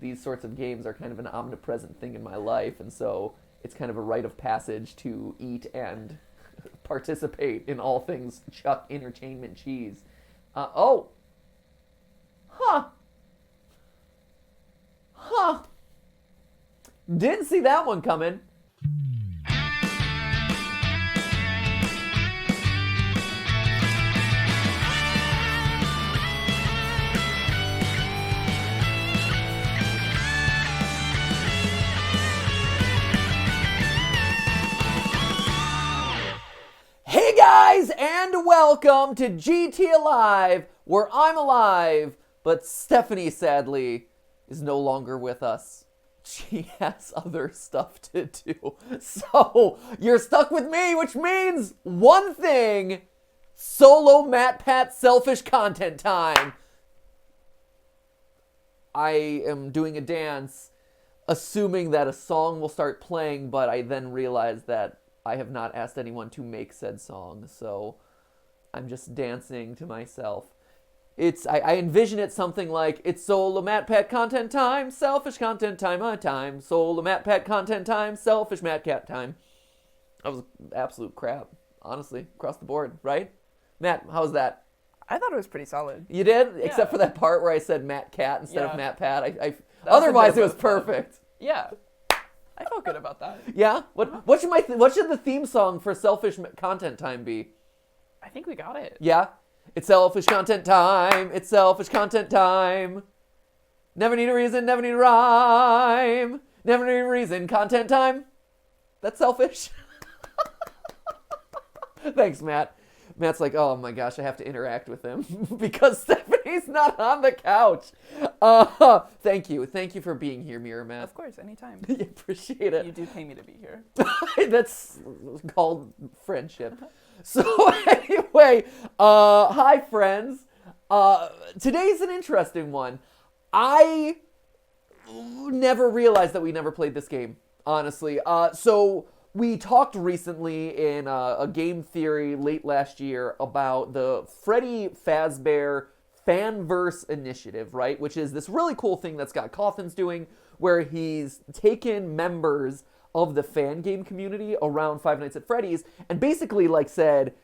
these sorts of games are kind of an omnipresent thing in my life, and so it's kind of a rite of passage to eat and participate in all things Chuck Entertainment Cheese. Huh. Didn't see that one coming. Hey guys, and welcome to GT Alive, where I'm alive, but Stephanie, sadly, is no longer with us. She has other stuff to do. So, you're stuck with me, which means one thing: solo MatPat selfish content time. I am doing a dance, assuming that a song will start playing, but I then realize that I have not asked anyone to make said song, so I'm just dancing to myself. I envision it something like, it's solo MatPat content time, selfish content time, my time, solo MatPat content time, selfish MatCat time. That was absolute crap, honestly, across the board, right? Matt, how was that? I thought it was pretty solid. You did? Yeah. Except for that part where I said MatCat instead of MatPat. Otherwise, it was perfect. Yeah. I felt good about that. Yeah? What should the theme song for selfish content time be? I think we got it. Yeah? It's selfish content time. It's selfish content time. Never need a reason, never need a rhyme. Never need a reason, content time. That's selfish. Thanks, Matt. Matt's like, oh my gosh, I have to interact with him because Stephanie's not on the couch. Thank you. Thank you for being here, Mirror Matt. Of course, anytime. I appreciate it. You do pay me to be here. That's called friendship. So anyway, hi friends. Today's an interesting one. I never realized that we never played this game, honestly. So we talked recently in a game theory late last year about the Freddy Fazbear Fanverse Initiative, right? Which is this really cool thing that Scott Cawthon's doing, where he's taken members of the fan game community around Five Nights at Freddy's and basically said,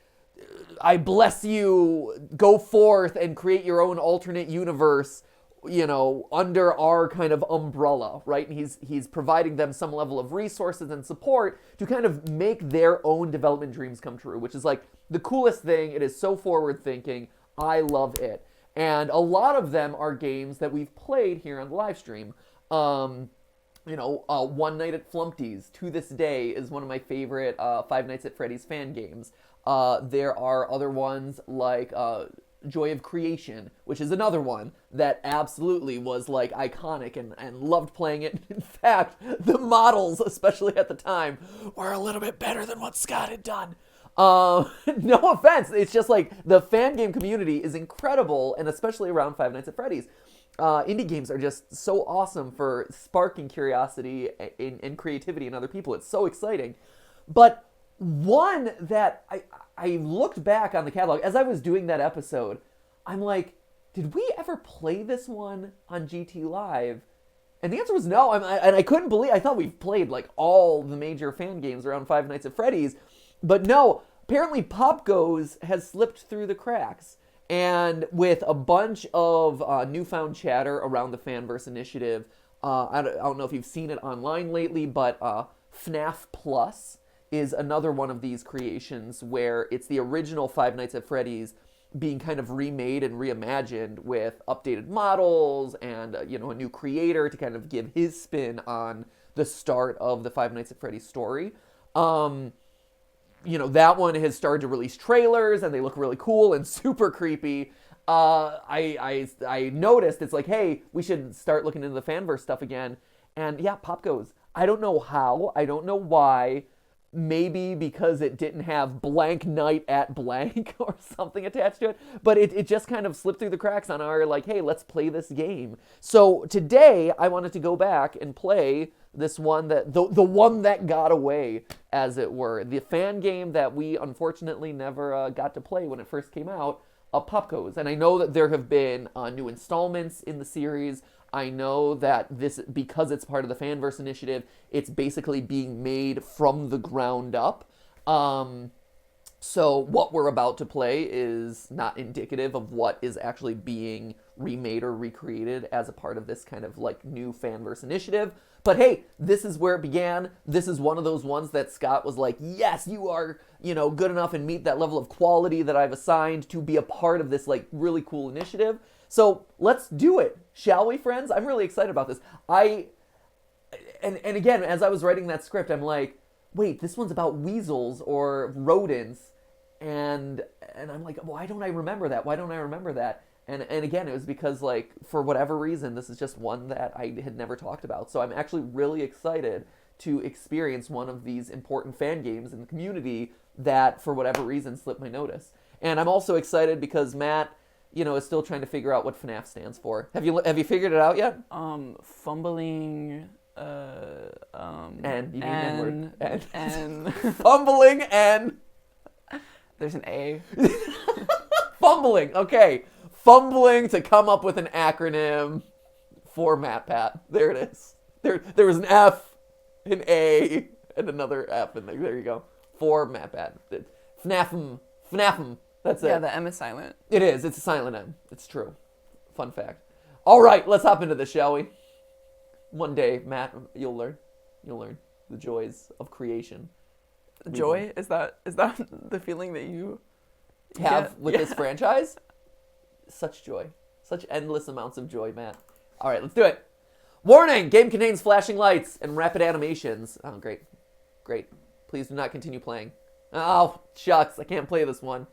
I bless you, go forth and create your own alternate universe, under our kind of umbrella, right? And he's providing them some level of resources and support to kind of make their own development dreams come true, which is the coolest thing. It is so forward thinking. I love it. And a lot of them are games that we've played here on the live stream. One Night at Flumpty's, to this day, is one of my favorite Five Nights at Freddy's fan games. There are other ones like Joy of Creation, which is another one that absolutely was iconic and loved playing it. In fact, the models, especially at the time, were a little bit better than what Scott had done. No offense, it's just the fan game community is incredible, and especially around Five Nights at Freddy's. Indie games are just so awesome for sparking curiosity and creativity in other people. It's so exciting. But one that I looked back on the catalog as I was doing that episode, I'm like, did we ever play this one on GT Live? And the answer was no. And I couldn't believe, I thought we've played all the major fan games around Five Nights at Freddy's. But no, apparently PopGoes has slipped through the cracks. And with a bunch of newfound chatter around the Fanverse Initiative, I don't know if you've seen it online lately, but FNAF Plus is another one of these creations where it's the original Five Nights at Freddy's being kind of remade and reimagined with updated models and a new creator to kind of give his spin on the start of the Five Nights at Freddy's story. That one has started to release trailers and they look really cool and super creepy. I noticed it's hey, we should start looking into the Fanverse stuff again. And yeah, PopGoes. I don't know how. I don't know why. Maybe because it didn't have blank night at blank or something attached to it. But it just kind of slipped through the cracks on our hey, let's play this game. So today I wanted to go back and play this one that the one that got away, as it were. The fan game that we unfortunately never got to play when it first came out, PopGoes. And I know that there have been new installments in the series. I know that this, because it's part of the Fanverse initiative, it's basically being made from the ground up. So what we're about to play is not indicative of what is actually being remade or recreated as a part of this kind of like new Fanverse initiative. But hey, this is where it began. This is one of those ones that Scott was like, yes, you are, good enough and meet that level of quality that I've assigned to be a part of this like really cool initiative. So let's do it, shall we, friends? I'm really excited about this. And again, as I was writing that script, I'm like, wait, this one's about weasels or rodents. And I'm like, why don't I remember that? Why don't I remember that? And again, it was because, like, for whatever reason, this is just one that I had never talked about. So I'm actually really excited to experience one of these important fan games in the community that, for whatever reason, slipped my notice. And I'm also excited because Matt, is still trying to figure out what FNAF stands for. Have you figured it out yet? Fumbling. And you mean N-word. And Fumbling and there's an A. Fumbling. Okay. Fumbling to come up with an acronym for MatPat. There it is. There was an F, an A, and another F, and there you go. For MatPat. FNAFM. That's it. Yeah, the M is silent. It is. It's a silent M. It's true. Fun fact. All right, let's hop into this, shall we? One day, Matt, you'll learn. You'll learn the joys of creation. Joy? Is that the feeling that you have get? with this franchise? Such joy. Such endless amounts of joy, Matt. All right, let's do it. Warning! Game contains flashing lights and rapid animations. Oh, great. Great. Please do not continue playing. Oh, shucks. I can't play this one.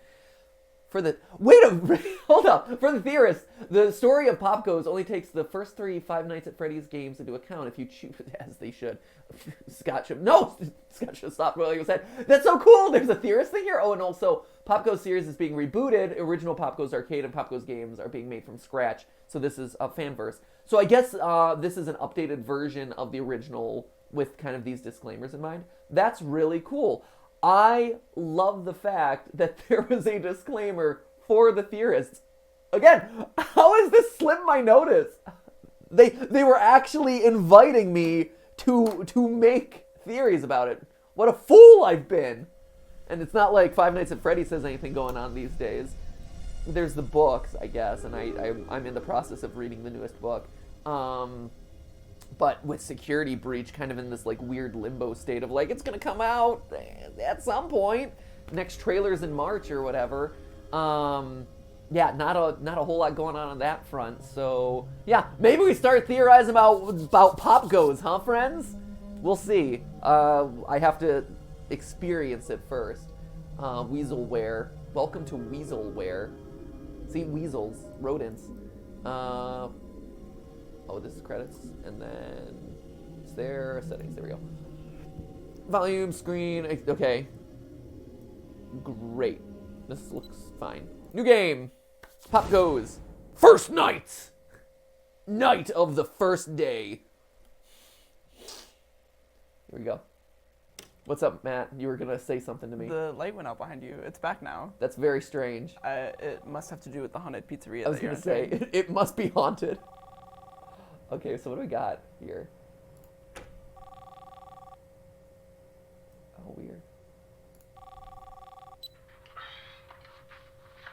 Hold up. For the theorists, the story of PopGoes only takes the first 3 Five Nights at Freddy's games into account if you choose, as they should. Scott should stop rolling his head. That's so cool. There's a theorist thing here. Oh, and also, PopGoes series is being rebooted. Original PopGoes Arcade and PopGoes games are being made from scratch. So this is a Fanverse. So I guess this is an updated version of the original with kind of these disclaimers in mind. That's really cool. I love the fact that there was a disclaimer for the theorists. Again, how has this slipped my notice? They were actually inviting me to make theories about it. What a fool I've been. And it's not like Five Nights at Freddy says anything going on these days. There's the books, I guess, and I'm in the process of reading the newest book. But with Security Breach kind of in this like weird limbo state of like, it's gonna come out at some point. Next trailer's in March or whatever. Yeah, not a whole lot going on that front. So yeah, maybe we start theorizing about PopGoes, huh, friends? We'll see. I have to experience it first. Weaselware. Welcome to Weaselware. See, weasels, rodents. Oh, this is credits, and then it's there, settings, there we go. Volume, screen, okay. Great. This looks fine. New game. PopGoes. First night. Night of the first day. Here we go. What's up, Matt? You were gonna say something to me. The light went out behind you. It's back now. That's very strange. It must have to do with the haunted pizzeria. I was gonna say, it must be haunted. Okay, so what do we got here? Oh, weird.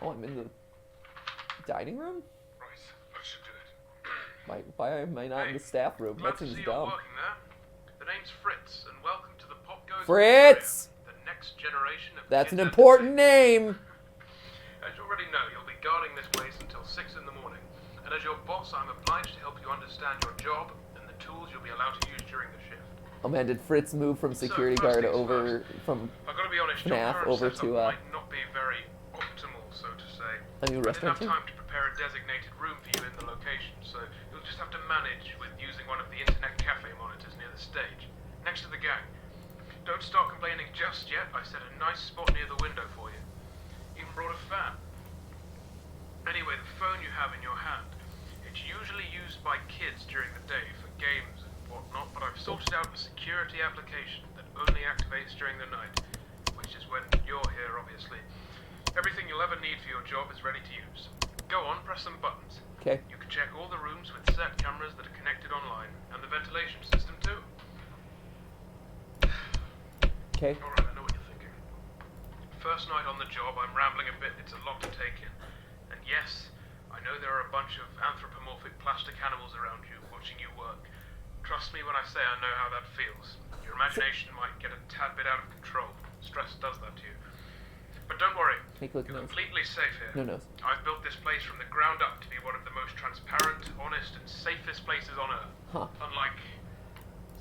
Oh, I'm in the dining room? Right, that should do it. Why am I not in the staff room? That seems dumb. Working there. The name's Fritz, and welcome to the PopGoes Fritz! the next generation of That's an kids important name! As you already know, you'll be guarding this place until 6 in the morning. And as your boss, I'm obliged to help you understand your job and the tools you'll be allowed to use during the shift. Oh man, did Fritz move from security guard over from I've got to be honest, FNAF your over current to setup might not be very optimal, so to say. a new I didn't restaurant? have time to prepare a designated room for you in the location, so you'll just have to manage with using one of the internet cafe monitors near the stage, next to the gang. Don't start complaining just yet. I set a nice spot near the window for you. Even brought a fan. Anyway, the phone you have in your hand, it's usually used by kids during the day for games and whatnot, but I've sorted out a security application that only activates during the night, which is when you're here, obviously. Everything you'll ever need for your job is ready to use. Go on, press some buttons. Okay. You can check all the rooms with set cameras that are connected online, and the ventilation system too. Okay. Alright, I know what you're thinking. First night on the job, I'm rambling a bit, it's a lot to take in. And yes, I know there are a bunch of anthropomorphic plastic animals around you, watching you work. Trust me when I say I know how that feels. Your imagination might get a tad bit out of control. Stress does that to you. But don't worry, Take a look. you're Nose. completely safe here. No nose. I've built this place from the ground up to be one of the most transparent, honest, and safest places on Earth. Huh. Unlike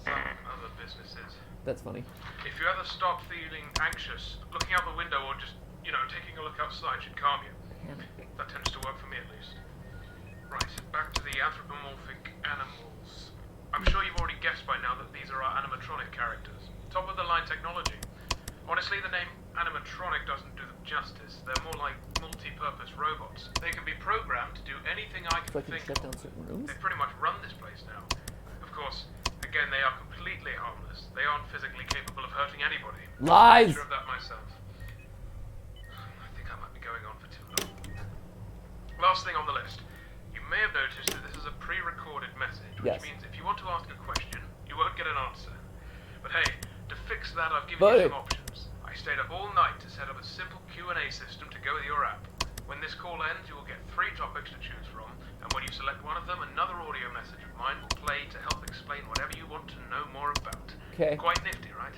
some other businesses. That's funny. If you ever start feeling anxious, looking out the window or just, taking a look outside should calm you. That tends to work for me at least. Right, back to the anthropomorphic animals. I'm sure you've already guessed by now that these are our animatronic characters. Top of the line technology. Honestly, the name animatronic doesn't do them justice. They're more like multi-purpose robots. They can be programmed to do anything I So I can can think shut of. down certain rooms? They pretty much run this place now. Of course, again, they are completely harmless. They aren't physically capable of hurting anybody. Lies! I'm sure of that myself. I think I might be going on for too long. Last thing on the list. You may have noticed that this is a pre-recorded message, which Yes. means if you want to ask a question, you won't get an answer. But hey, to fix that, I've given But you some options. I stayed up all night to set up a simple Q&A system to go with your app. When this call ends, you will get 3 topics to choose from, and when you select one of them, another audio message of mine will play to help explain whatever you want to know more about. Okay. Quite nifty, right?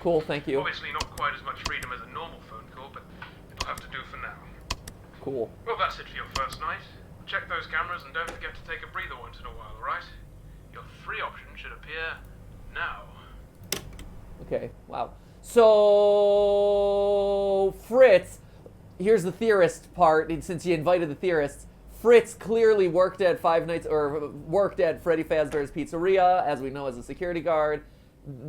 Cool, thank you. Obviously not quite as much freedom as a normal phone call, but it'll have to do for now. Cool. Well, that's it for your first night. Check those cameras and don't forget to take a breather once in a while, alright? Your 3 options should appear now. Okay, wow. So, Fritz, here's the theorist part, and since you invited the theorists. Fritz clearly worked at Freddy Fazbear's Pizzeria, as we know, as a security guard.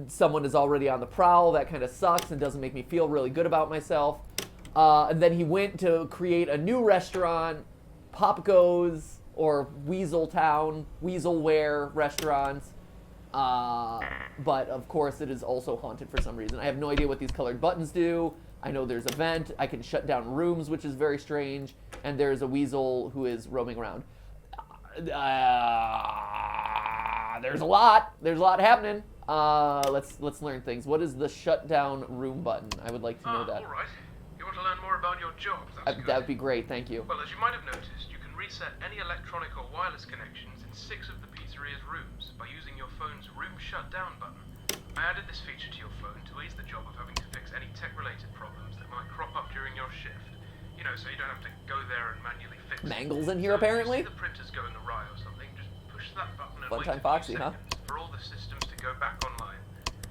Someone is already on the prowl. That kind of sucks and doesn't make me feel really good about myself. And then he went to create a new restaurant, PopGoes, or Weaselware restaurants. But of course it is also haunted for some reason. I have no idea what these colored buttons do. I know there's a vent. I can shut down rooms, which is very strange. And there's a weasel who is roaming around. There's a lot. There's a lot happening. Let's learn things. What is the shutdown room button? I would like to know that. Alright. You want to learn more about your job? That's good. That would be great. Thank you. Well, as you might have noticed, you can reset any electronic or wireless connections in 6 of the pizzeria's rooms by using your phone's room shutdown button. I added this feature to your phone to ease the job of having to fix any tech-related problems that might crop up during your shift. So you don't have to go there and manually fix it. Mangles in here, So apparently? If you see the printer's going awry or something, just push that button and Fun wait time a few Foxy, huh? seconds for all the systems to go back online.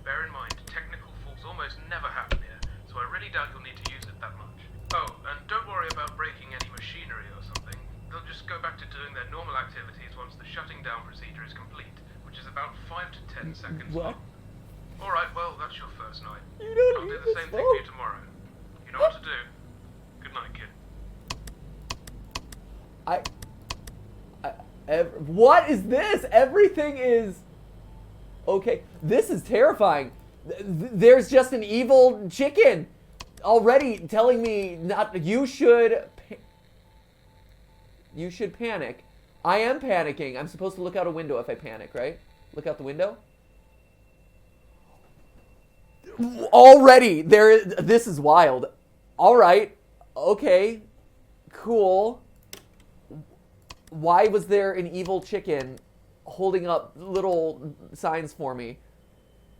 Bear in mind, technical faults almost never happen here, so I really doubt you'll need to use it that much. Oh, and don't worry about breaking any machinery or something. They'll just go back to doing their normal activities once the shutting down procedure is complete, which is about 5 to 10 seconds What? long. Alright, well, that's your first night. You don't I'll need do the same thing for you tomorrow. You know what to do. Good night, kid. What is this? Everything is... Okay, this is terrifying. There's just an evil chicken already telling me not... You should panic. I am panicking. I'm supposed to look out a window if I panic, right? Look out the window? Already, this is wild. All right, okay, cool. Why was there an evil chicken holding up little signs for me?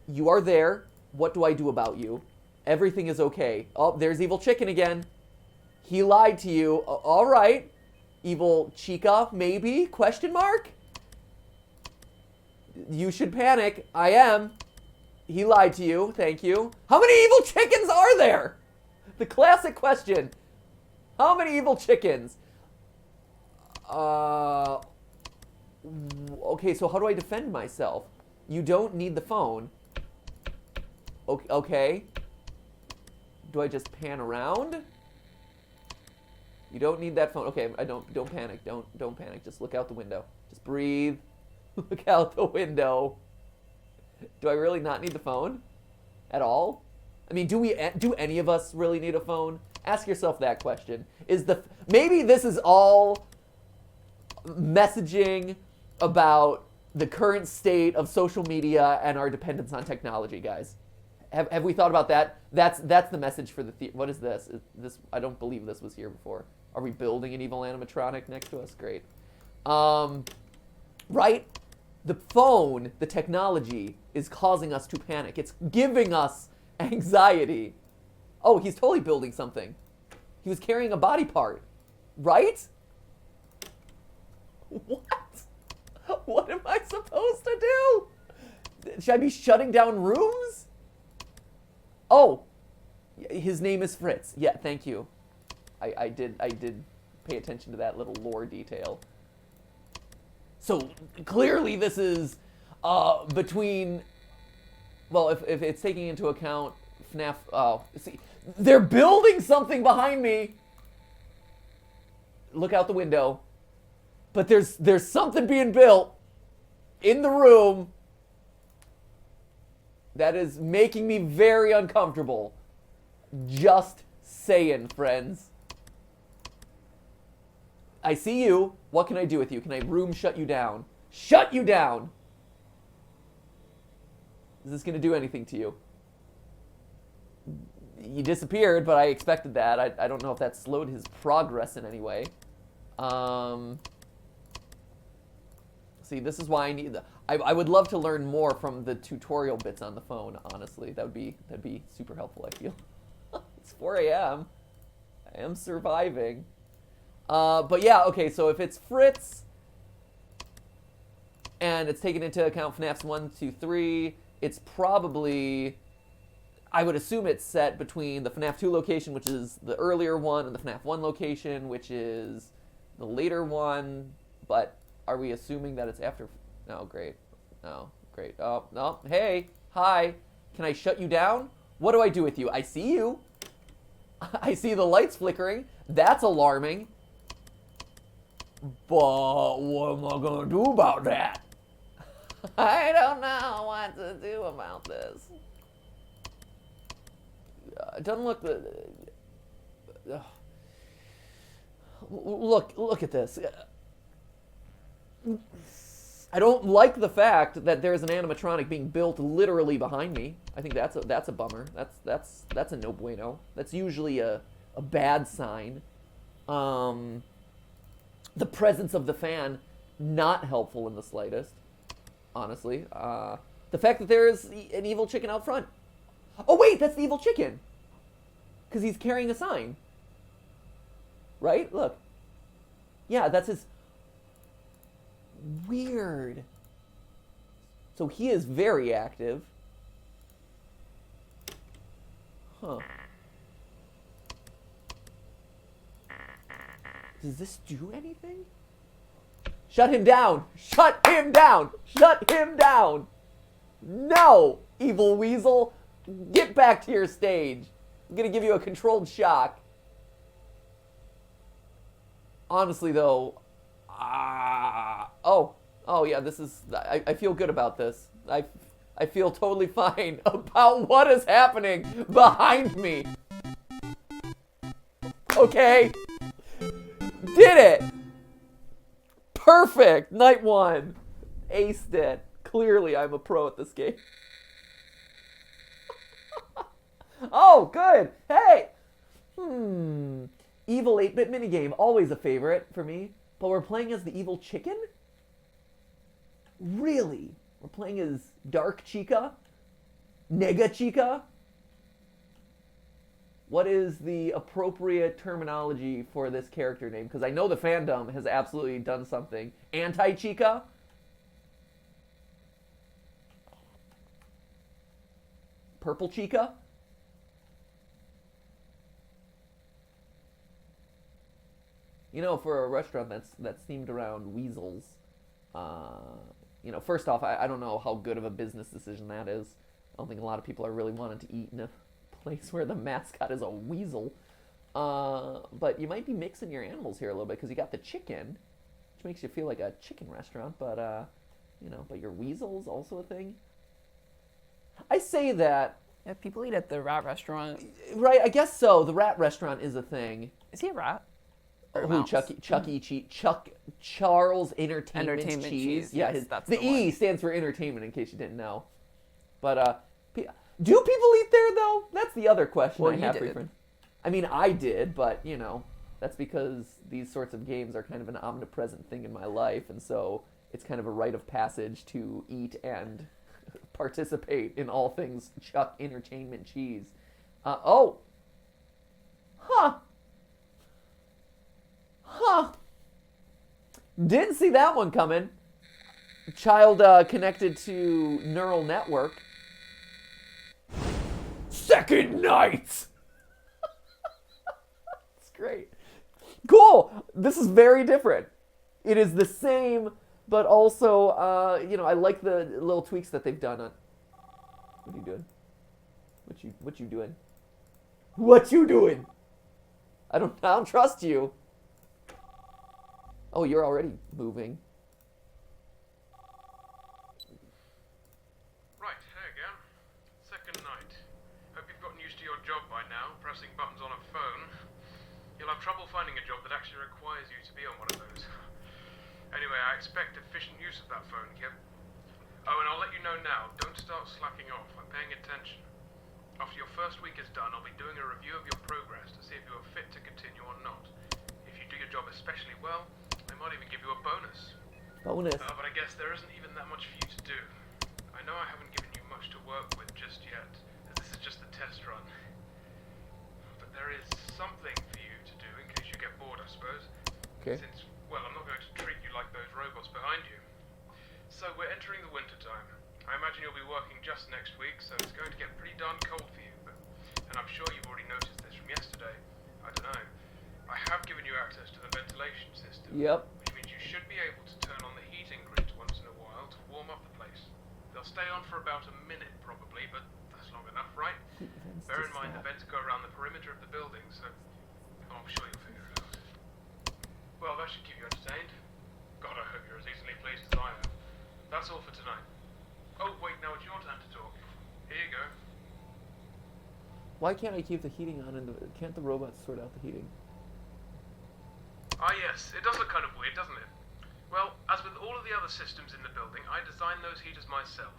You are there. What do I do about you? Everything is okay. Oh, there's evil chicken again. He lied to you. All right. Evil chica, maybe? Question mark? You should panic. I am. He lied to you. Thank you. How many evil chickens are there? The classic question. How many evil chickens? Okay, so how do I defend myself? You don't need the phone. Okay. Do I just pan around? You don't need that phone. Okay, don't panic. Don't panic. Just look out the window. Just breathe. Look out the window. Do I really not need the phone at all? I mean, do any of us really need a phone? Ask yourself that question. Maybe this is all messaging about the current state of social media and our dependence on technology, guys. Have we thought about that? That's the message for the what is this? This I don't believe this was here before. Are we building an evil animatronic next to us? Great. Right? The phone, the technology, is causing us to panic. It's giving us anxiety. Oh, he's totally building something. He was carrying a body part. Right? What? What am I supposed to do? Should I be shutting down rooms? Oh, his name is Fritz. Yeah, thank you. I did pay attention to that little lore detail. So clearly this is between, well, if it's taking into account FNAF, see, they're building something behind me. Look out the window. But there's something being built in the room that is making me very uncomfortable. Just saying, friends. I see you. What can I do with you? Can I room shut you down? Shut you down! Is this going to do anything to you? He disappeared, but I expected that. I don't know if that slowed his progress in any way. See, this is why I need I would love to learn more from the tutorial bits on the phone, honestly. That'd be super helpful, I feel. It's 4 a.m. I am surviving. But yeah, okay, so if it's Fritz and it's taken into account FNAFs 1, 2, 3, it's probably, I would assume it's set between the FNAF 2 location, which is the earlier one, and the FNAF 1 location, which is the later one. But are we assuming that it's after? No, great. No, great. Oh, no. Hey, hi. Can I shut you down? What do I do with you? I see you. I see the lights flickering. That's alarming. But what am I going to do about that? I don't know what to do about this. It doesn't look look at this. I don't like the fact that there's an animatronic being built literally behind me. I think that's a bummer. That's a no bueno. That's usually a bad sign. The presence of the fan, not helpful in the slightest, honestly. The fact that there is an evil chicken out front. Oh wait, that's the evil chicken. Because he's carrying a sign. Right? Look. Yeah, that's his... Weird. So he is very active. Huh. Does this do anything? Shut him down! Shut him down! Shut him down! No! Evil weasel! Get back to your stage! I'm gonna give you a controlled shock. Honestly though, oh yeah, this is, I feel good about this. I feel totally fine about what is happening behind me. Okay. Did it! Perfect! Night 1. Aced it. Clearly I'm a pro at this game. Oh, good! Hey! Evil 8-bit minigame. Always a favorite for me. But we're playing as the evil chicken? Really? We're playing as Dark Chica? Nega Chica? What is the appropriate terminology for this character name? Because I know the fandom has absolutely done something. Anti-Chica? Purple Chica? You know, for a restaurant that's themed around weasels, you know, first off, I don't know how good of a business decision that is. I don't think a lot of people are really wanting to eat in a place where the mascot is a weasel. But you might be mixing your animals here a little bit because you got the chicken, which makes you feel like a chicken restaurant. But you know, but your weasel's also a thing. I say that. Yeah, people eat at the rat restaurant. Right, I guess so. The rat restaurant is a thing. Is he a rat? Or Who? mouse. Chuck E. Cheese. Charles Entertainment Cheese. Yeah, yes, that's the the E one. stands for entertainment, in case you didn't know. But do people eat there though? That's the other question Well, I you have, did. friend. I mean, I did, but that's because these sorts of games are kind of an omnipresent thing in my life, and so it's kind of a rite of passage to eat and participate in all things Chuck Entertainment Cheese. Huh. Didn't see that one coming. Child connected to neural network. Second night! It's great. Cool! This is very different. It is the same, but also, I like the little tweaks that they've done on... What are you doing? What you doing? What you doing? I don't trust you. Oh, you're already moving. Right, here again. Second night. Hope you've gotten used to your job by now, pressing buttons on a phone. You'll have trouble finding a job that actually requires you to be on one of those. Anyway, I expect efficient use of that phone, Kip. Oh, and I'll let you know now, don't start slacking off. I'm paying attention. After your first week is done, I'll be doing a review of your progress to see if you are fit to continue or not. If you do your job especially well, I might even give you a bonus. Bonus. But I guess there isn't even that much for you to do. I know I haven't given you much to work with just yet, as this is just the test run. But there is something for you to do in case you get bored, I suppose. Okay. Since, well, I'm not going to treat you like those robots behind you. So we're entering the winter time. I imagine you'll be working just next week, so it's going to get pretty darn cold for you. And I'm sure you've already noticed this from yesterday. I don't know. I have given you access to the ventilation system. Yep. Which means you should be able to turn on the heating grid once in a while to warm up the place. They'll stay on for about a minute probably, but that's long enough, right? Bear in mind the vents go around the perimeter of the building, so I'm sure you'll figure it out. Well, that should keep you entertained. God, I hope you're as easily pleased as I am. That's all for tonight. Oh, wait, now it's your turn to talk. Here you go. Why can't I keep the heating on? Can't the robots sort out the heating? Ah, yes. It does look kind of weird, doesn't it? Well, as with all of the other systems in the building, I designed those heaters myself.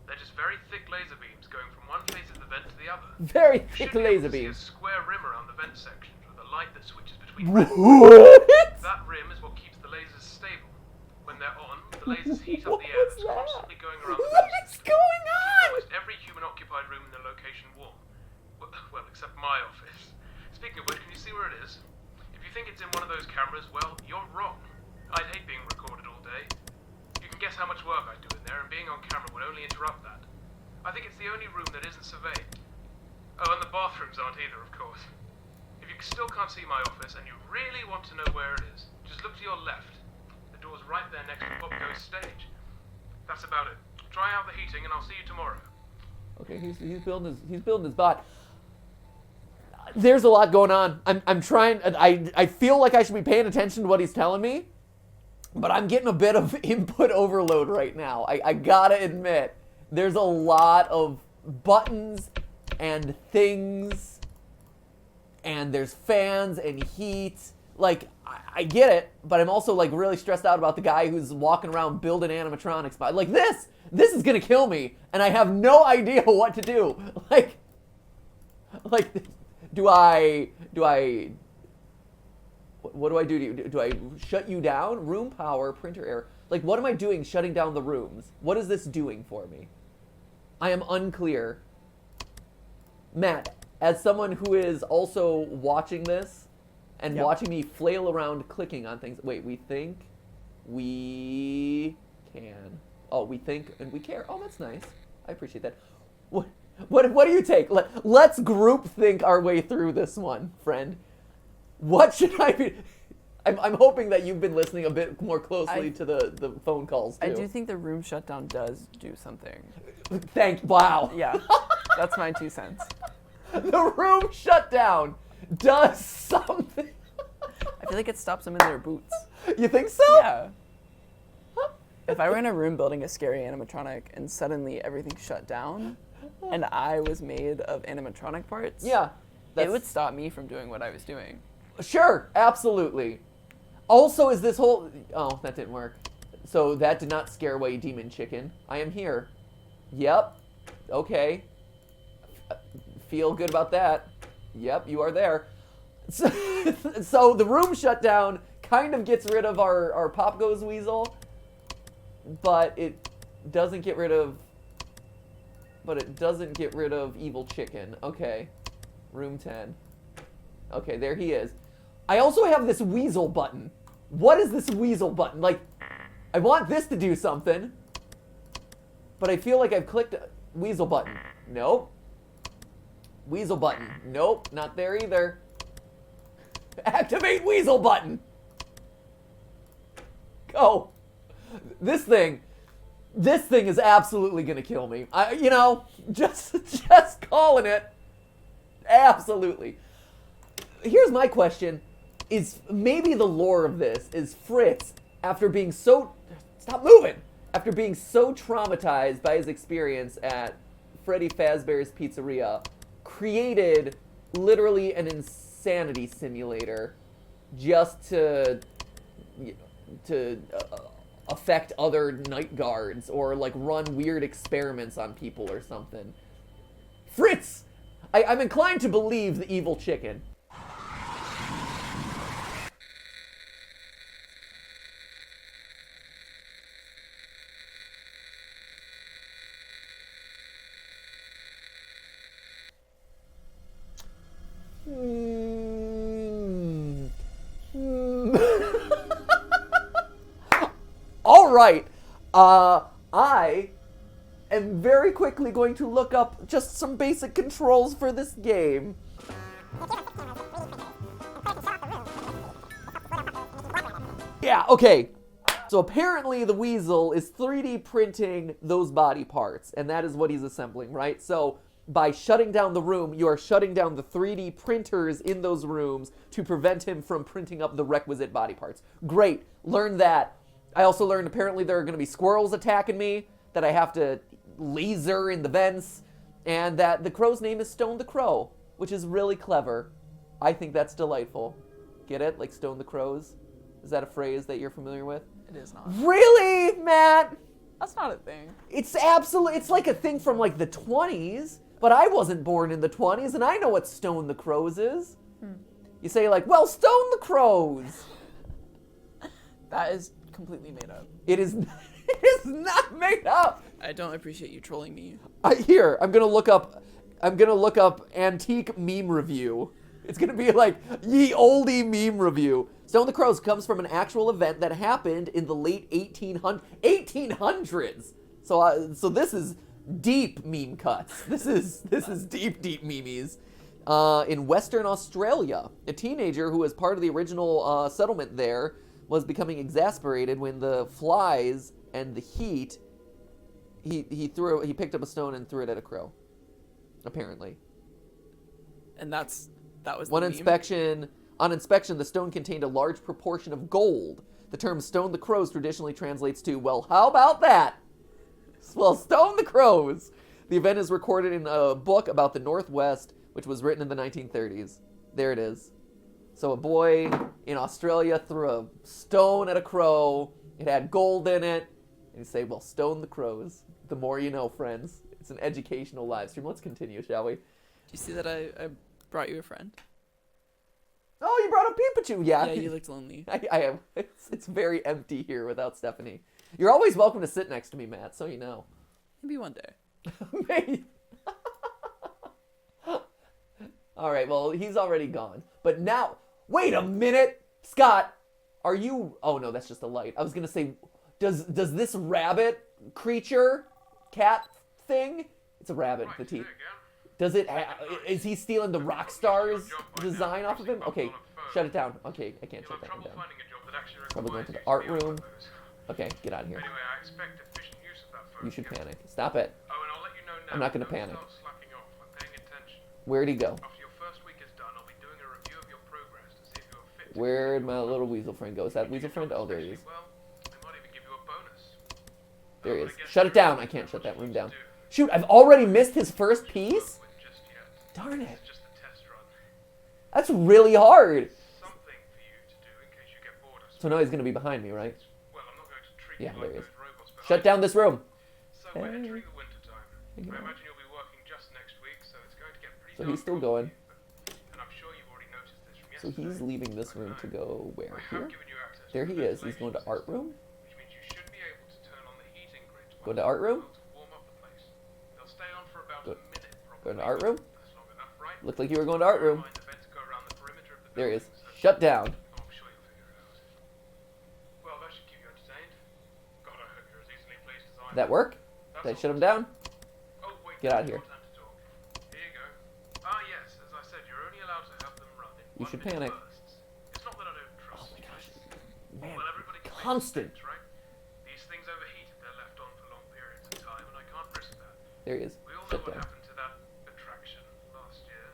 They're just very thick laser beams going from one face of the vent to the other. Very You thick should be laser able to see beams. a square rim around the vent sections with a light that switches between red and blue. What? That rim is what keeps the lasers stable. When they're on, the lasers heat up What the air was that's that? constantly going around the What vent is system. going on? Almost every human-occupied room in the location warm. Well, except my office. Speaking of which, can you see where it is? If you think it's in one of those cameras, well, you're wrong. I'd hate being recorded all day. You can guess how much work I do in there, and being on camera would only interrupt that. I think it's the only room that isn't surveyed. Oh, and the bathrooms aren't either, of course. If you still can't see my office, and you really want to know where it is, just look to your left. The door's right there next to PopGoes stage. That's about it. Try out the heating, and I'll see you tomorrow. Okay, he's building his bot. There's a lot going on. I'm trying. I feel like I should be paying attention to what he's telling me, but I'm getting a bit of input overload right now. I gotta admit, there's a lot of buttons and things, and there's fans and heat. Like, I get it, but I'm also like really stressed out about the guy who's walking around building animatronics. Like this is gonna kill me, and I have no idea what to do. Like. Do I? What do I do? Do I shut you down? Room power, printer error. Like, what am I doing shutting down the rooms? What is this doing for me? I am unclear. Matt, as someone who is also watching this and Yep. watching me flail around clicking on things. Wait, we think we can. Oh, we think and we care. Oh, that's nice. I appreciate that. What do you take? Let's group think our way through this one, friend. What should I be? I'm hoping that you've been listening a bit more closely to the phone calls too. I do think the room shutdown does do something. Wow. Yeah, that's my 2 cents. The room shutdown does something. I feel like it stops them in their boots. You think so? Yeah. If I were in a room building a scary animatronic and suddenly everything shut down, and I was made of animatronic parts, Yeah. it would stop me from doing what I was doing. Sure, absolutely. Also, is this whole... Oh, that didn't work. So that did not scare away Demon Chicken. I am here. Yep. Okay. Feel good about that. Yep, you are there. So the room shutdown kind of gets rid of our PopGoes Weasel, but it doesn't get rid of... Evil Chicken. Okay. Room 10. Okay, there he is. I also have this Weasel button. What is this Weasel button? Like, I want this to do something, but I feel like I've clicked Weasel button. Nope. Weasel button. Nope, not there either. Activate Weasel button. Go. This thing is absolutely gonna kill me. Just calling it. Absolutely. Here's my question. Is maybe the lore of this is Fritz, after being so... Stop moving! After being so traumatized by his experience at Freddy Fazbear's Pizzeria, created literally an insanity simulator just to affect other night guards or like run weird experiments on people or something. Fritz! I'm inclined to believe the evil chicken. All right. I am very quickly going to look up just some basic controls for this game. Yeah, okay. So apparently the Weasel is 3D printing those body parts, and that is what he's assembling, right? So by shutting down the room, you are shutting down the 3D printers in those rooms to prevent him from printing up the requisite body parts. Great, learned that. I also learned apparently there are going to be squirrels attacking me, that I have to laser in the vents, and that the crow's name is Stone the Crow, which is really clever. I think that's delightful. Get it? Like Stone the Crows? Is that a phrase that you're familiar with? It is not. Really, Matt? That's not a thing. It's like a thing from like the 20s, but I wasn't born in the 20s, and I know what Stone the Crows is. You say like, well, Stone the Crows. That is completely made up. It is not made up. I don't appreciate you trolling me. I'm gonna look up antique meme review. It's gonna be like ye oldie meme review. Stone the Crows comes from an actual event that happened in the late 1800s. So this is deep meme cuts. This is deep memes. In Western Australia, a teenager who was part of the original settlement there was becoming exasperated when the flies and the heat. He picked up a stone and threw it at a crow. Apparently. And that was the On meme? inspection, the stone contained a large proportion of gold. The term Stone the Crows traditionally translates to, well, how about that? Well, Stone the Crows. The event is recorded in a book about the Northwest, which was written in the 1930s. There it is. So a boy in Australia threw a stone at a crow. It had gold in it. And you say, well, Stone the Crows. The more you know, friends. It's an educational live stream. Let's continue, shall we? Do you see that I brought you a friend? Oh, you brought up Pikachu. Yeah. Yeah, you looked lonely. I am. It's very empty here without Stephanie. You're always welcome to sit next to me, Matt, so you know. Maybe one day. Maybe. All right, well, he's already gone. But now, wait a minute. Scott, are you... Oh, no, that's just a light. I was going to say, does this rabbit creature, cat thing? It's a rabbit, Right, the teeth. there you Does it... Is he stealing the rock stars design off of him? Okay, shut it down. Okay, I can't You'll shut have that one trouble down. finding a job that actually Probably going requires to the you art be on room. those. Okay, get out of here. Anyway, I expect efficient use of that phone. You should yeah? panic. Stop it. Oh, and I'll let you know now. I'm not gonna Don't panic. Start slacking off. I'm paying attention. Where'd he go? After your first week is done, I'll be doing a review of your progress to see if you're fit. Where'd my little weasel friend go? Is that weasel friend? Oh, there he is. Well, I might even give you a bonus. There he But is. I guess Shut it there down. I isn't can't shut much that room you down. can do. Shoot, I've already missed his first piece? With just yet. Darn it. It's just a test run. That's really hard. So now he's going to be behind me, right? Well, I'm not going to treat Yeah, you there like he is. those robots behind Shut down this room. So we're entering the winter time. I imagine you'll be working just next week, so it's going to get pretty So dark he's still for going. you, and I'm sure you've already noticed this from So yesterday. he's leaving this room to go I where? have Here? given you access There to he the is. He's going to art room. which means you should be able to turn on the heating grid Go to art room. to warm up the place. They'll stay on for about Go- a minute, Go probably. to art room. That's long enough, right? Looked like you were going to art Bear in room. mind, the vents go around the perimeter of the There he is. building, so Shut down. I'm sure you'll figure it out. Well, that should keep you entertained. God, I hope you're as easily pleased as I am. Did that work? That's Did I all. shut him down? Oh, wait, Get out of one here. more time to talk. Here you go. Ah, yes, as I said, you're only allowed to have them run in You should 1 minute panic. bursts. It's not that I don't trust you. Man, Well, everybody can make constant. mistakes, right? These things overheat if they're left on for long periods of time, and I can't risk that. There he is. We all know Shut what down. happened to that attraction last year.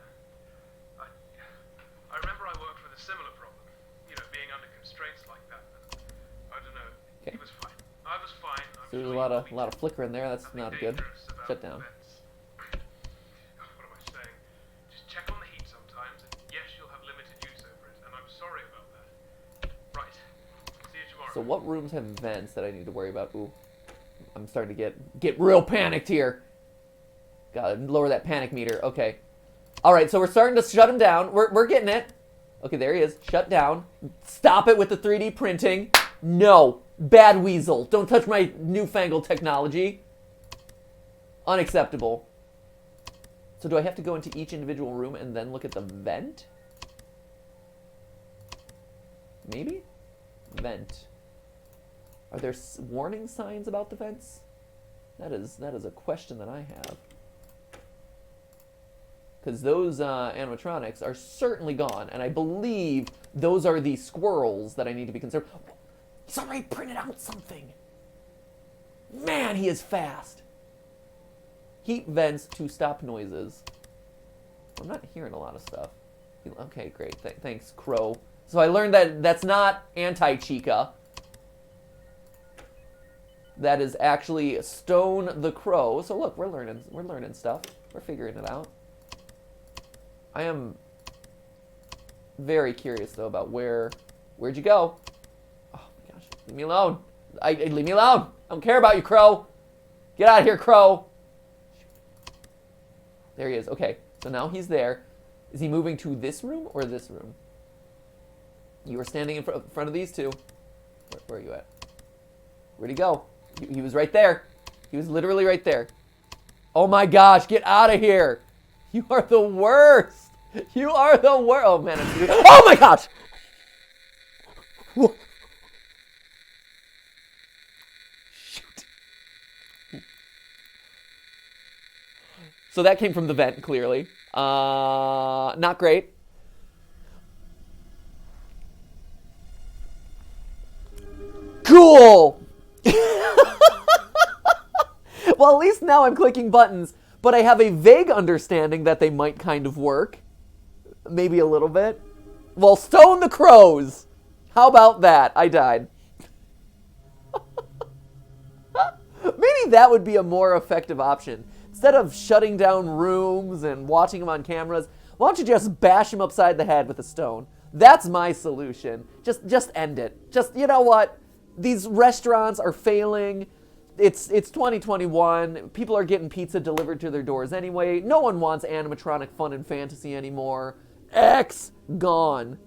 I remember I worked with a similar problem. You know, being under constraints like that. And I don't know. Okay. He was fine. I was fine. So there's a lot of flicker in there. That's not good. Shut down. What am I saying? Just check on the heat sometimes, and yes, you'll have limited use over it, and I'm sorry about that. Right. See you tomorrow. So what rooms have vents that I need to worry about? Ooh, I'm starting to get real panicked here. Gotta lower that panic meter. Okay. All right, so we're starting to shut him down. We're getting it. Okay, there he is. Shut down. Stop it with the 3D printing. No. Bad weasel. Don't touch my newfangled technology. Unacceptable. So do I have to go into each individual room and then look at the vent? Maybe? Vent. Are there warning signs about the vents? That is a question that I have. Because those animatronics are certainly gone, and I believe those are the squirrels that I need to be concerned. He's already printed out something. Man, he is fast. Heat vents to stop noises. I'm not hearing a lot of stuff. Okay, great. Thanks, Crow. So I learned that that's not anti-Chica. That is actually Stone the Crow. So look, we're learning stuff. We're figuring it out. I am very curious though about where'd you go? Oh my gosh, leave me alone. Leave me alone. I don't care about you, Crow. Get out of here, Crow. There he is. Okay, so now he's there. Is he moving to this room or this room? You were standing in front of these two. Where are you at? Where'd he go? He was right there. He was literally right there. Oh my gosh, get out of here. You are the worst. You are the worst. Oh man, oh my gosh. Whoa. Shoot. So that came from the vent, clearly. Not great. Cool. Well, at least now I'm clicking buttons, but I have a vague understanding that they might kind of work. Maybe a little bit. Well, stone the crows. How about that? I died. Maybe that would be a more effective option. Instead of shutting down rooms and watching them on cameras, why don't you just bash them upside the head with a stone? That's my solution. Just end it. Just, you know what? These restaurants are failing. It's 2021. People are getting pizza delivered to their doors anyway. No one wants animatronic fun and fantasy anymore. X gone.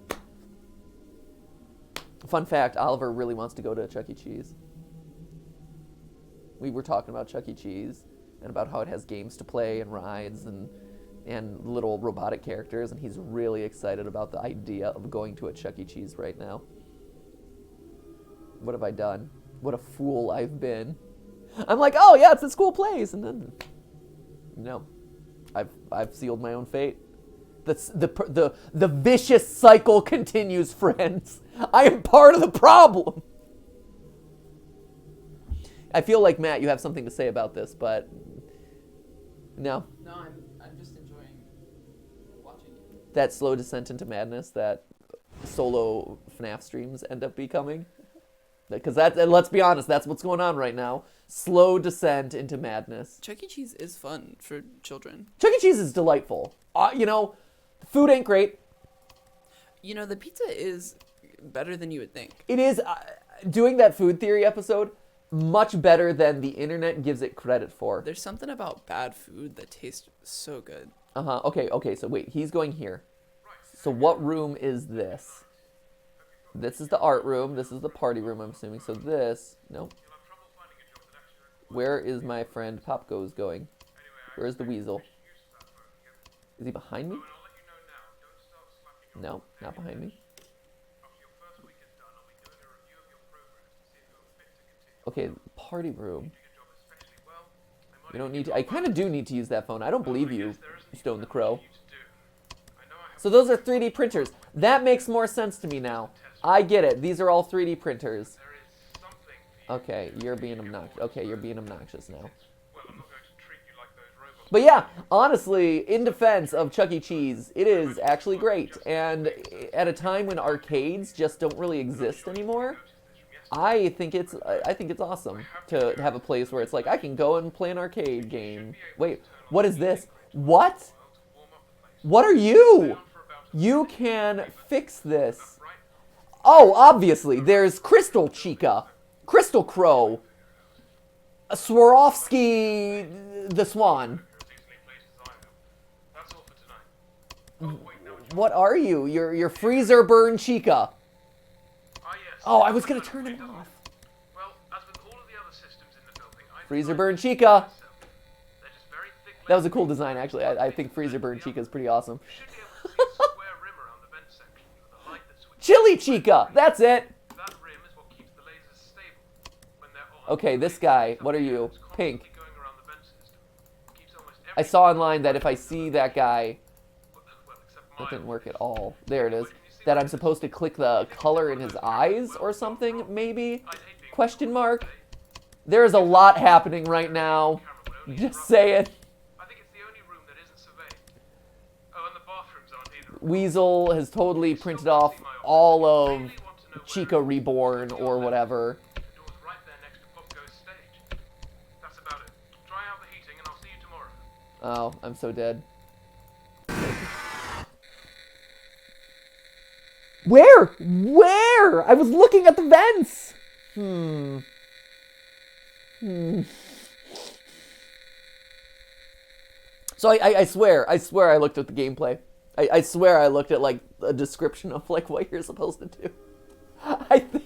Fun fact, Oliver really wants to go to Chuck E. Cheese. We were talking about Chuck E. Cheese and about how it has games to play and rides and little robotic characters, and he's really excited about the idea of going to a Chuck E. Cheese right now. What have I done? What a fool I've been. I'm like, oh yeah, it's a school place, and then, no, I've sealed my own fate. The vicious cycle continues, friends. I am part of the problem. I feel like, Matt, you have something to say about this, but no. No, I'm just enjoying watching it. That slow descent into madness that solo FNAF streams end up becoming. Because let's be honest, that's what's going on right now. Slow descent into madness. Chuck E. Cheese is fun for children. Chuck E. Cheese is delightful. You know, the food ain't great. You know, the pizza is better than you would think. It is, doing that food theory episode, much better than the internet gives it credit for. There's something about bad food that tastes so good. Uh-huh. Okay, so wait, he's going here. So what room is this? This is the art room. This is the party room, I'm assuming. So this, nope. Where is my friend PopGoes going? Where's the weasel? Is he behind me? No, not behind me. Okay, party room. You don't need to. I kind of do need to use that phone. I don't believe you, Stone the Crow. So those are 3D printers. That makes more sense to me now. I get it. These are all 3D printers. Okay, you're being obnoxious. Okay, you're being obnoxious now. But yeah, honestly, in defense of Chuck E. Cheese, it is actually great. And at a time when arcades just don't really exist anymore, I think it's awesome to have a place where it's like I can go and play an arcade game. Wait, what is this? What? What are you? You can fix this. Oh, obviously, there's Crystal Chica, Crystal Crow, Swarovski the Swan. What are you? You're Freezer Burn Chica. Oh, I was gonna turn him off. Freezer Burn Chica. That was a cool design, actually. I think Freezer Burn Chica is pretty awesome. Chili Chica. That's it. Okay, this guy. What are you? Pink. I saw online that if I see that guy, that didn't work at all. There it is. That I'm supposed to click the color in his eyes or something, maybe? Question mark? There's a lot happening right now. Just saying. Weasel has totally printed off all of Chica Reborn or whatever. Oh, I'm so dead. Where? Where? I was looking at the vents. So I swear I looked at the gameplay. I swear I looked at like a description of like what you're supposed to do. I think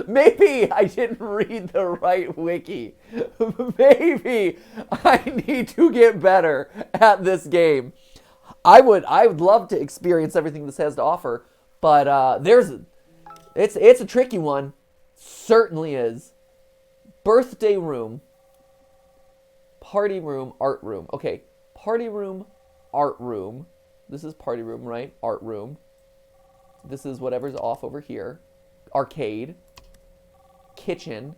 maybe I didn't read the right wiki. Maybe I need to get better at this game. I would love to experience everything this has to offer, but it's a tricky one. Certainly is. Birthday room. Party room, art room. Okay, party room, art room. This is party room, right? Art room. This is whatever's off over here. Arcade. Kitchen.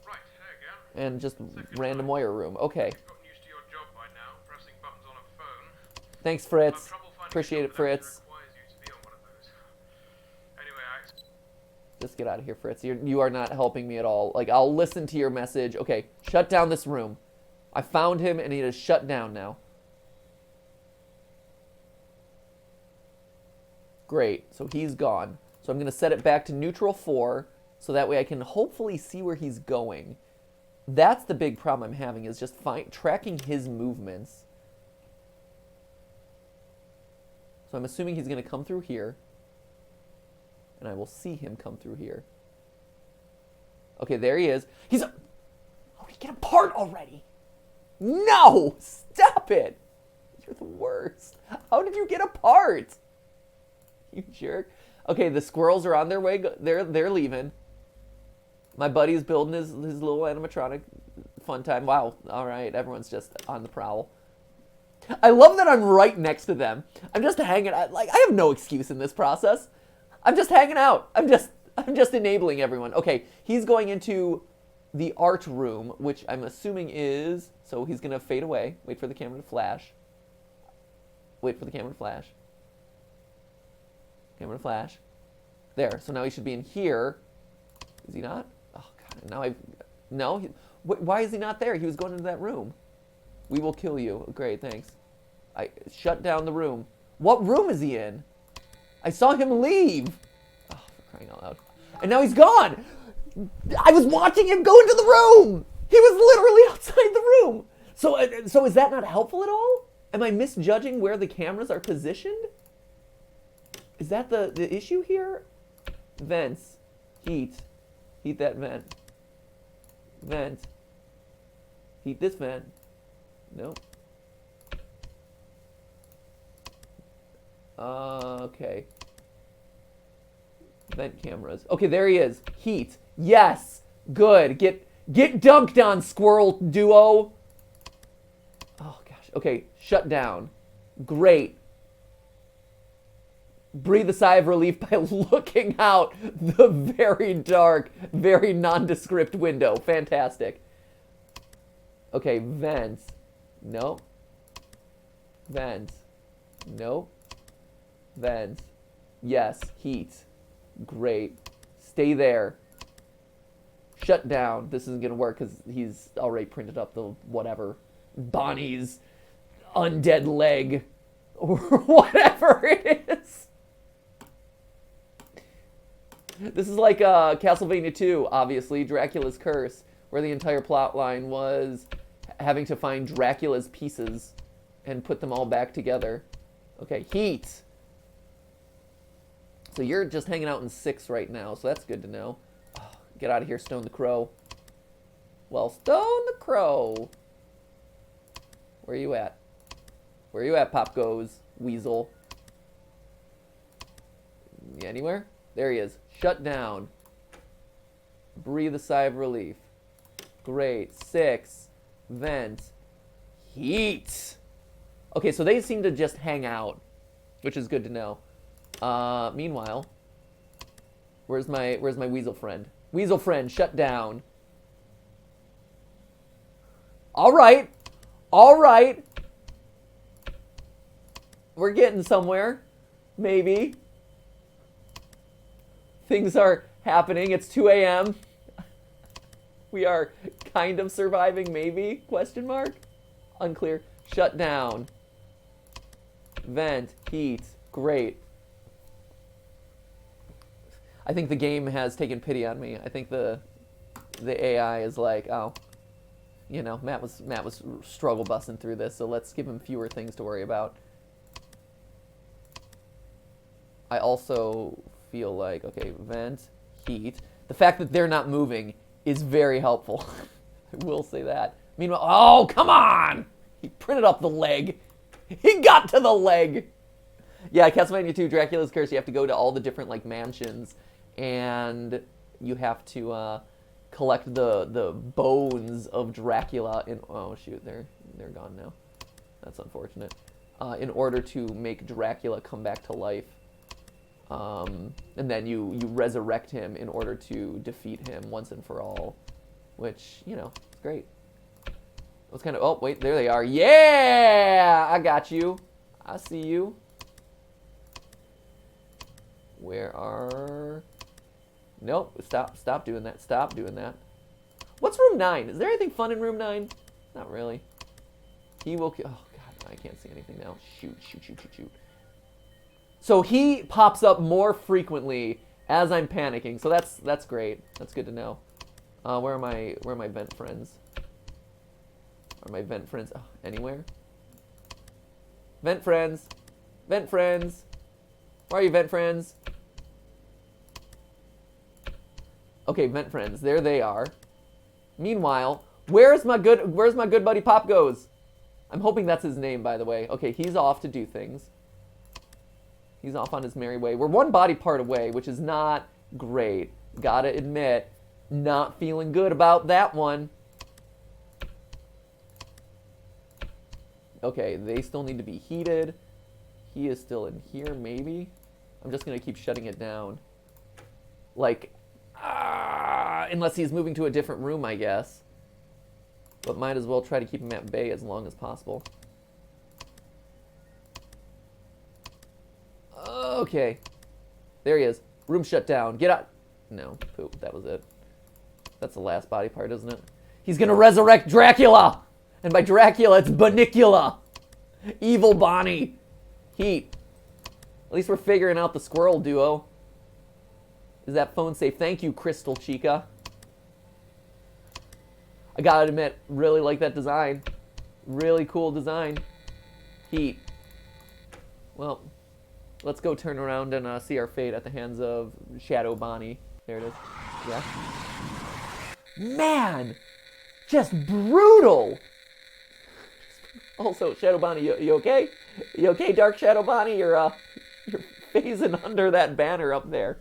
Right, there you go. And just random wire room. Okay. You've gotten used to your job by now, pressing buttons on a phone. Thanks, Fritz. Appreciate it, Fritz. Just get out of here, Fritz. You are not helping me at all. Like, I'll listen to your message. Okay, shut down this room. I found him, and he is shut down now. Great. So he's gone. So I'm going to set it back to neutral 4, so that way I can hopefully see where he's going. That's the big problem I'm having, is just tracking his movements. So I'm assuming he's going to come through here. And I will see him come through here. Okay, there he is. He's a... Oh, he get apart already. No! Stop it! You're the worst. How did you get apart? You jerk. Okay, the squirrels are on their way. They're leaving. My buddy's building his little animatronic. Fun time. Wow. All right, everyone's just on the prowl. I love that I'm right next to them. I'm just hanging out. Like, I have no excuse in this process. I'm just hanging out. I'm just enabling everyone. Okay, he's going into the art room, which I'm assuming is... So he's going to fade away. Wait for the camera to flash. Wait for the camera to flash. Camera to flash. There. So now he should be in here. Is he not? Oh, God. Now I've... No? Why is he not there? He was going into that room. We will kill you. Great, thanks. I shut down the room. What room is he in? I saw him leave. crying out loud. And now he's gone! I was watching him go into the room! He was literally outside the room! So is that not helpful at all? Am I misjudging where the cameras are positioned? Is that the issue here? Vents. Heat. Heat that vent. Vent. Heat this vent. Nope. Okay. Vent cameras. Okay, there he is. Heat. Yes. Good. Get dunked on, squirrel duo. Oh gosh. Okay, shut down. Great. Breathe a sigh of relief by looking out the very dark, very nondescript window. Fantastic. Okay, vents. Nope. Vents. Nope. Vents. Yes, heat. Great. Stay there. Shut down. This isn't going to work because he's already printed up the whatever. Bonnie's undead leg. Or whatever it is. This is like Castlevania 2, obviously, Dracula's Curse, where the entire plot line was having to find Dracula's pieces and put them all back together. Okay, heat. So you're just hanging out in 6 right now, so that's good to know. Oh, get out of here, Stone the Crow. Well, Stone the Crow. Where are you at? Where are you at, PopGoes, Weasel? Anywhere? There he is. Shut down. Breathe a sigh of relief. Great. 6. Vent. Heat. Okay, so they seem to just hang out, which is good to know. Meanwhile, where's my weasel friend? Weasel friend, shut down. All right. All right. We're getting somewhere. Maybe. Things are happening. It's 2 a.m. We are kind of surviving, maybe? Question mark? Unclear. Shut down. Vent. Heat. Great. I think the game has taken pity on me. I think the AI is like, oh, you know, Matt was struggle busting through this, so let's give him fewer things to worry about. I also feel like, okay, vent, heat. The fact that they're not moving is very helpful. I will say that. Meanwhile, oh, come on! He printed up the leg. He got to the leg. Yeah, Castlevania 2, Dracula's Curse, you have to go to all the different, like, mansions, and you have to collect the bones of Dracula in, oh, shoot, they're gone now. That's unfortunate. In order to make Dracula come back to life. And then you resurrect him in order to defeat him once and for all, which, you know, it's great. It was kind of, oh, wait, there they are. Yeah! I got you. I see you. Where are... Nope, stop doing that. Stop doing that. What's room 9? Is there anything fun in room 9? Not really. He will... Oh, God, I can't see anything now. Shoot. So he pops up more frequently as I'm panicking. So that's great. That's good to know. Where are my vent friends? Are my vent friends anywhere? Vent friends. Vent friends. Where are you, vent friends? Okay, vent friends. There they are. Meanwhile, where's my good buddy PopGoes? I'm hoping that's his name, by the way. Okay, he's off to do things. He's off on his merry way. We're one body part away, which is not great. Gotta admit, not feeling good about that one. Okay, they still need to be heated. He is still in here, maybe? I'm just gonna keep shutting it down. Like, unless he's moving to a different room, I guess. But might as well try to keep him at bay as long as possible. Okay. There he is. Room shut down. Get out. No, poop. That was it. That's the last body part, isn't it? He's gonna resurrect Dracula! And by Dracula, it's Banicula. Evil Bonnie. Heat. At least we're figuring out the squirrel duo. Is that phone safe? Thank you, Crystal Chica. I gotta admit, really like that design. Really cool design. Heat. Well, let's go turn around and see our fate at the hands of Shadow Bonnie. There it is. Yeah. Man! Just brutal! Also, Shadow Bonnie, you okay? You okay, Dark Shadow Bonnie? You're phasing under that banner up there.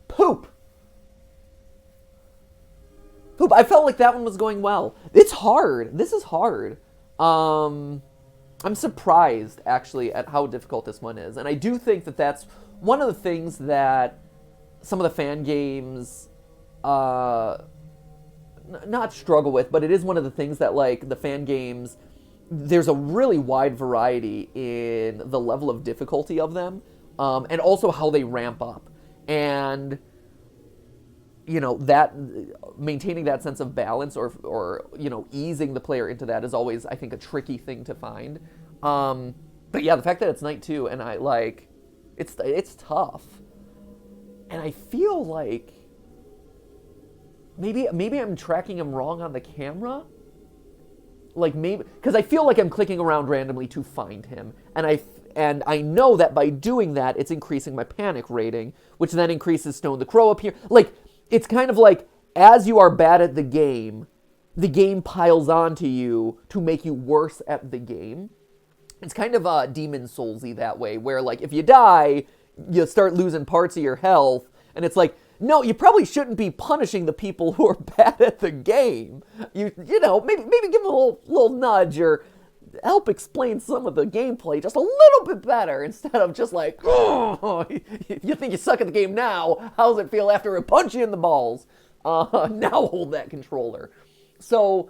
Poop! Poop. I felt like that one was going well. It's hard. This is hard. I'm surprised, actually, at how difficult this one is. And I do think that that's one of the things that some of the fan games not struggle with, but it is one of the things that, like, the fan games, there's a really wide variety in the level of difficulty of them, and also how they ramp up. And, you know, that maintaining that sense of balance or you know, easing the player into that is always, I think, a tricky thing to find. But yeah, the fact that it's night 2 and I, like, it's tough. And I feel like maybe I'm tracking him wrong on the camera. Like, maybe, because I feel like I'm clicking around randomly to find him. And I know that by doing that, it's increasing my panic rating, which then increases Stone the Crow up here. Like, it's kind of like, as you are bad at the game piles onto you to make you worse at the game. It's kind of Demon Souls-y that way, where, like, if you die, you start losing parts of your health, and it's like, no, you probably shouldn't be punishing the people who are bad at the game. You know, maybe give them a little nudge or help explain some of the gameplay just a little bit better instead of just like, oh, you think you suck at the game now, how does it feel after I punch you in the balls? Now hold that controller. So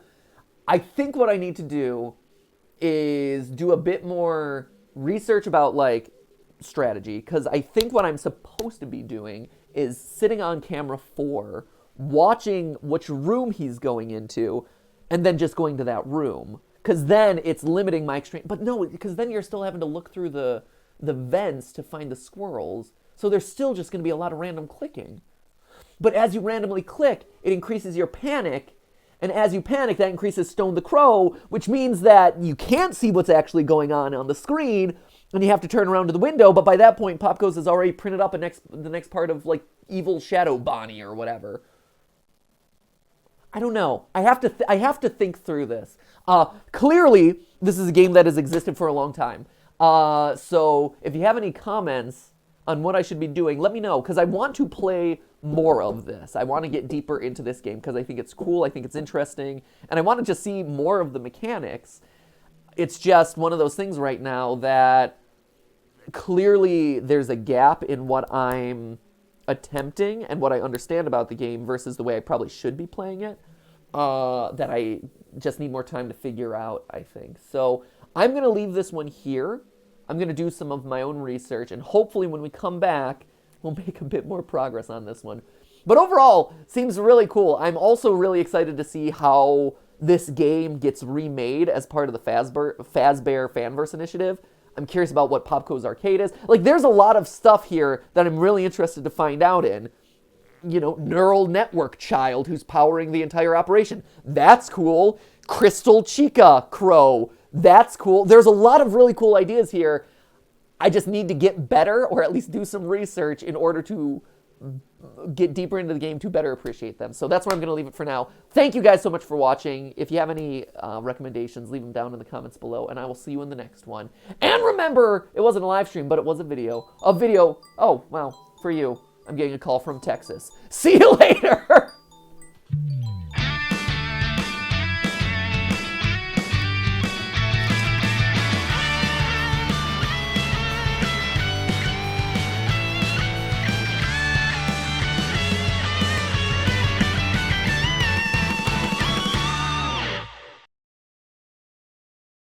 I think what I need to do is do a bit more research about, like, strategy, because I think what I'm supposed to be doing is sitting on camera 4, watching which room he's going into, and then just going to that room. Because then it's limiting my extreme... But no, because then you're still having to look through the vents to find the squirrels. So there's still just going to be a lot of random clicking. But as you randomly click, it increases your panic. And as you panic, that increases Stone the Crow, which means that you can't see what's actually going on the screen, and you have to turn around to the window. But by that point, PopGoes has already printed up the next part of, like, Evil Shadow Bonnie or whatever. I don't know. I have to think through this. Clearly, this is a game that has existed for a long time. So if you have any comments on what I should be doing, let me know, because I want to play more of this. I want to get deeper into this game because I think it's cool, I think it's interesting, and I want to just see more of the mechanics. It's just one of those things right now that clearly there's a gap in what I'm attempting and what I understand about the game versus the way I probably should be playing it, that I just need more time to figure out, I think. So I'm going to leave this one here. I'm going to do some of my own research, and hopefully when we come back, we'll make a bit more progress on this one. But overall, seems really cool. I'm also really excited to see how this game gets remade as part of the Fazbear Fanverse initiative. I'm curious about what PopGoes Arcade is. Like, there's a lot of stuff here that I'm really interested to find out in. You know, neural network child who's powering the entire operation. That's cool. Crystal Chica Crow. That's cool. There's a lot of really cool ideas here. I just need to get better, or at least do some research in order to get deeper into the game to better appreciate them. So that's where I'm going to leave it for now. Thank you guys so much for watching. If you have any recommendations, leave them down in the comments below, and I will see you in the next one. And remember, it wasn't a live stream, but it was a video. Oh, wow, for you. I'm getting a call from Texas. See you later!